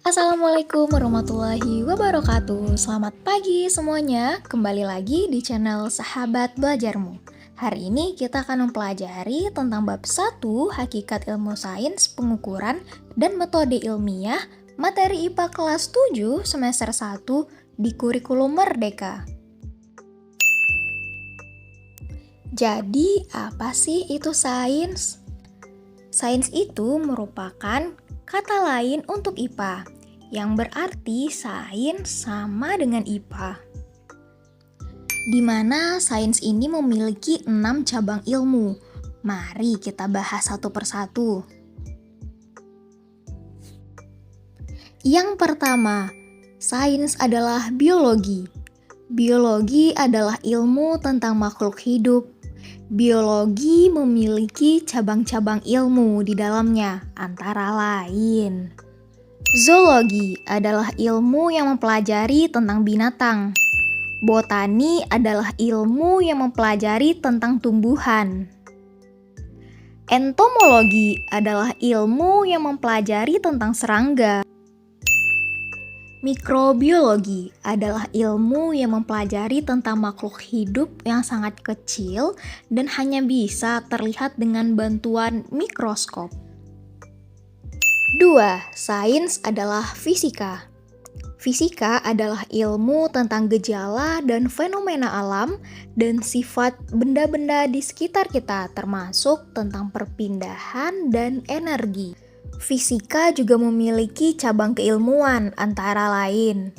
Assalamualaikum warahmatullahi wabarakatuh. Selamat pagi semuanya. Kembali lagi di channel Sahabat Belajarmu. Hari ini kita akan mempelajari tentang bab 1 Hakikat Ilmu Sains, Pengukuran, dan Metode Ilmiah, materi IPA kelas 7 semester 1 di kurikulum Merdeka. Jadi, apa sih itu sains? Sains itu merupakan kata lain untuk IPA, yang berarti sains sama dengan IPA. Di mana sains ini memiliki 6 cabang ilmu. Mari kita bahas satu persatu. Yang pertama, sains adalah biologi. Biologi adalah ilmu tentang makhluk hidup. Biologi memiliki cabang-cabang ilmu di dalamnya, antara lain zoologi adalah ilmu yang mempelajari tentang binatang. Botani adalah ilmu yang mempelajari tentang tumbuhan. Entomologi adalah ilmu yang mempelajari tentang serangga. Mikrobiologi adalah ilmu yang mempelajari tentang makhluk hidup yang sangat kecil dan hanya bisa terlihat dengan bantuan mikroskop. 2. Sains adalah fisika. Fisika adalah ilmu tentang gejala dan fenomena alam dan sifat benda-benda di sekitar kita, termasuk tentang perpindahan dan energi. Fisika juga memiliki cabang keilmuan, antara lain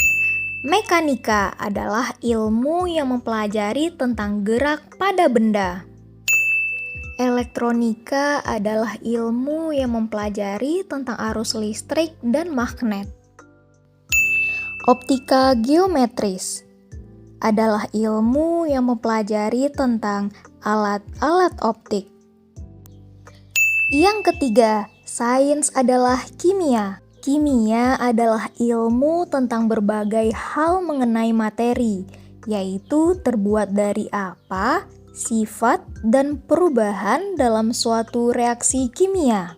mekanika adalah ilmu yang mempelajari tentang gerak pada benda. Elektronika adalah ilmu yang mempelajari tentang arus listrik dan magnet. Optika geometris adalah ilmu yang mempelajari tentang alat-alat optik. Yang ketiga, sains adalah kimia. Kimia adalah ilmu tentang berbagai hal mengenai materi, yaitu terbuat dari apa, sifat, dan perubahan dalam suatu reaksi kimia.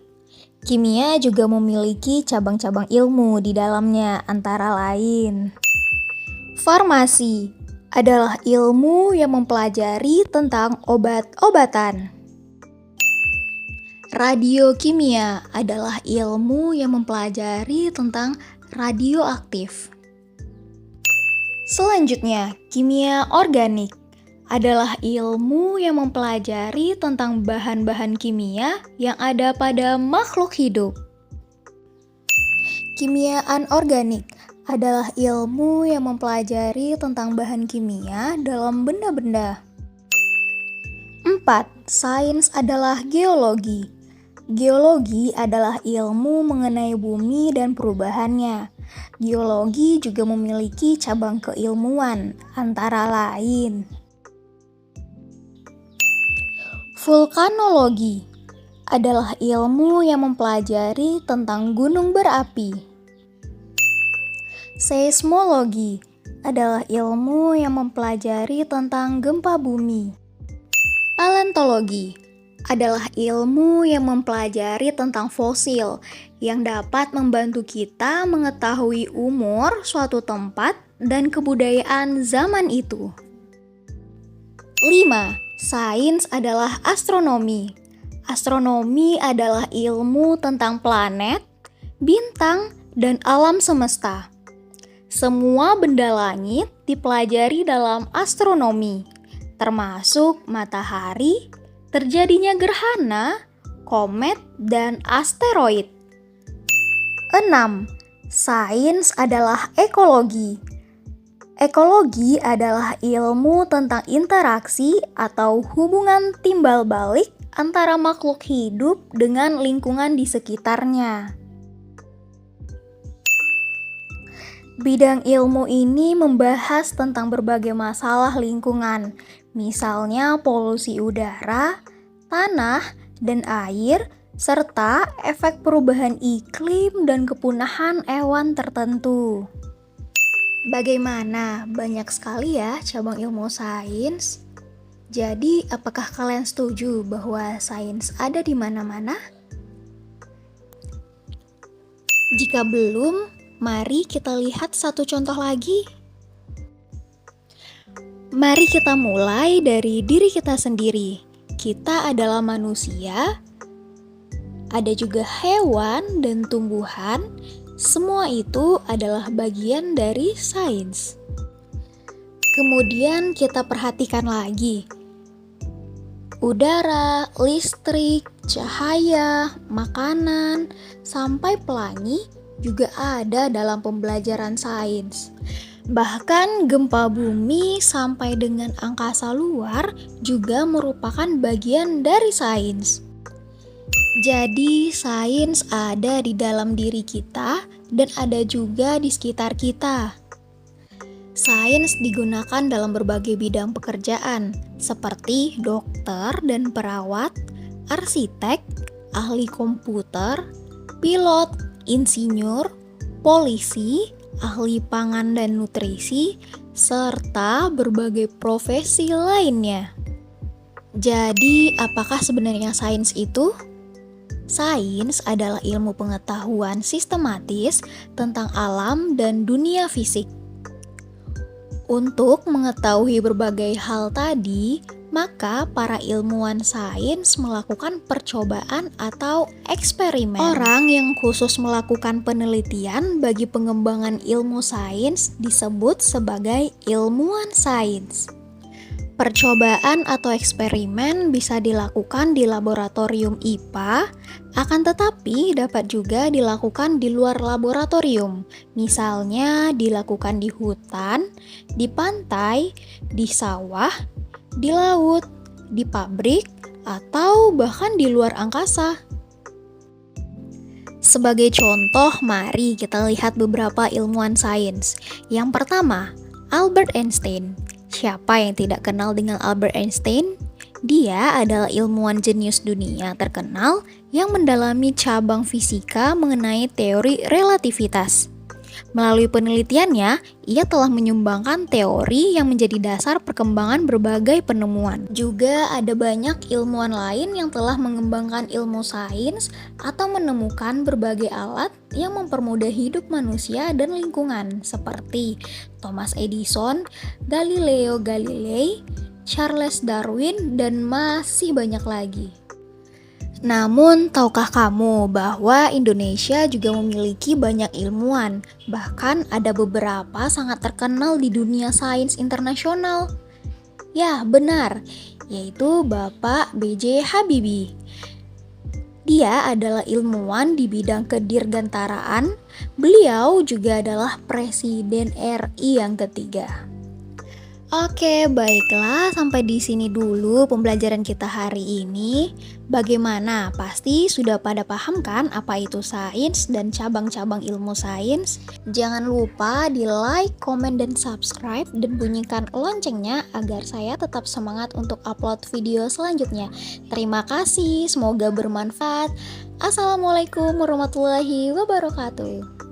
Kimia juga memiliki cabang-cabang ilmu di dalamnya, antara lain farmasi adalah ilmu yang mempelajari tentang obat-obatan. Radiokimia adalah ilmu yang mempelajari tentang radioaktif. Selanjutnya, kimia organik adalah ilmu yang mempelajari tentang bahan-bahan kimia yang ada pada makhluk hidup. Kimia anorganik adalah ilmu yang mempelajari tentang bahan kimia dalam benda-benda. 4. Sains adalah geologi. Geologi adalah ilmu mengenai bumi dan perubahannya. Geologi juga memiliki cabang keilmuan, antara lain vulkanologi adalah ilmu yang mempelajari tentang gunung berapi. Seismologi adalah ilmu yang mempelajari tentang gempa bumi. Paleontologi adalah ilmu yang mempelajari tentang fosil yang dapat membantu kita mengetahui umur suatu tempat dan kebudayaan zaman itu. 5. Sains adalah astronomi. Astronomi adalah ilmu tentang planet, bintang, dan alam semesta. Semua benda langit dipelajari dalam astronomi, termasuk matahari, terjadinya gerhana, komet, dan asteroid. 6. Sains adalah ekologi. Ekologi adalah ilmu tentang interaksi atau hubungan timbal balik antara makhluk hidup dengan lingkungan di sekitarnya. Bidang ilmu ini membahas tentang berbagai masalah lingkungan, misalnya polusi udara, tanah, dan air, serta efek perubahan iklim dan kepunahan hewan tertentu. Bagaimana? Banyak sekali ya cabang ilmu sains. Jadi, apakah kalian setuju bahwa sains ada di mana-mana? Jika belum, Mari kita lihat satu contoh lagi. Mari kita mulai dari diri kita sendiri. Kita adalah manusia, ada juga hewan dan tumbuhan. Semua itu adalah bagian dari sains. Kemudian kita perhatikan lagi. Udara, listrik, cahaya, makanan, sampai pelangi juga ada dalam pembelajaran sains. Bahkan gempa bumi sampai dengan angkasa luar juga merupakan bagian dari sains. Jadi sains ada di dalam diri kita dan ada juga di sekitar kita. Sains digunakan dalam berbagai bidang pekerjaan seperti dokter dan perawat, arsitek, ahli komputer, pilot, insinyur, polisi, ahli pangan dan nutrisi, serta berbagai profesi lainnya. Jadi, apakah sebenarnya sains itu? Sains adalah ilmu pengetahuan sistematis tentang alam dan dunia fisik. Untuk mengetahui berbagai hal tadi, maka para ilmuwan sains melakukan percobaan atau eksperimen. Orang yang khusus melakukan penelitian bagi pengembangan ilmu sains disebut sebagai ilmuwan sains. Percobaan atau eksperimen bisa dilakukan di laboratorium IPA, akan tetapi dapat juga dilakukan di luar laboratorium. Misalnya dilakukan di hutan, di pantai, di sawah, di laut, di pabrik, atau bahkan di luar angkasa. Sebagai contoh, mari kita lihat beberapa ilmuwan sains. Yang pertama, Albert Einstein. Siapa yang tidak kenal dengan Albert Einstein? Dia adalah ilmuwan jenius dunia terkenal yang mendalami cabang fisika mengenai teori relativitas. Melalui penelitiannya, ia telah menyumbangkan teori yang menjadi dasar perkembangan berbagai penemuan. Juga ada banyak ilmuwan lain yang telah mengembangkan ilmu sains atau menemukan berbagai alat yang mempermudah hidup manusia dan lingkungan, seperti Thomas Edison, Galileo Galilei, Charles Darwin, dan masih banyak lagi. Namun, tahukah kamu bahwa Indonesia juga memiliki banyak ilmuwan? Bahkan ada beberapa sangat terkenal di dunia sains internasional. Ya, benar, yaitu Bapak B.J. Habibie. Dia adalah ilmuwan di bidang kedirgantaraan. Beliau juga adalah Presiden RI yang ketiga. Oke, baiklah, sampai di sini dulu pembelajaran kita hari ini. Bagaimana? Pasti sudah pada paham kan apa itu sains dan cabang-cabang ilmu sains? Jangan lupa di like, komen, dan subscribe, dan bunyikan loncengnya agar saya tetap semangat untuk upload video selanjutnya. Terima kasih, semoga bermanfaat. Assalamualaikum warahmatullahi wabarakatuh.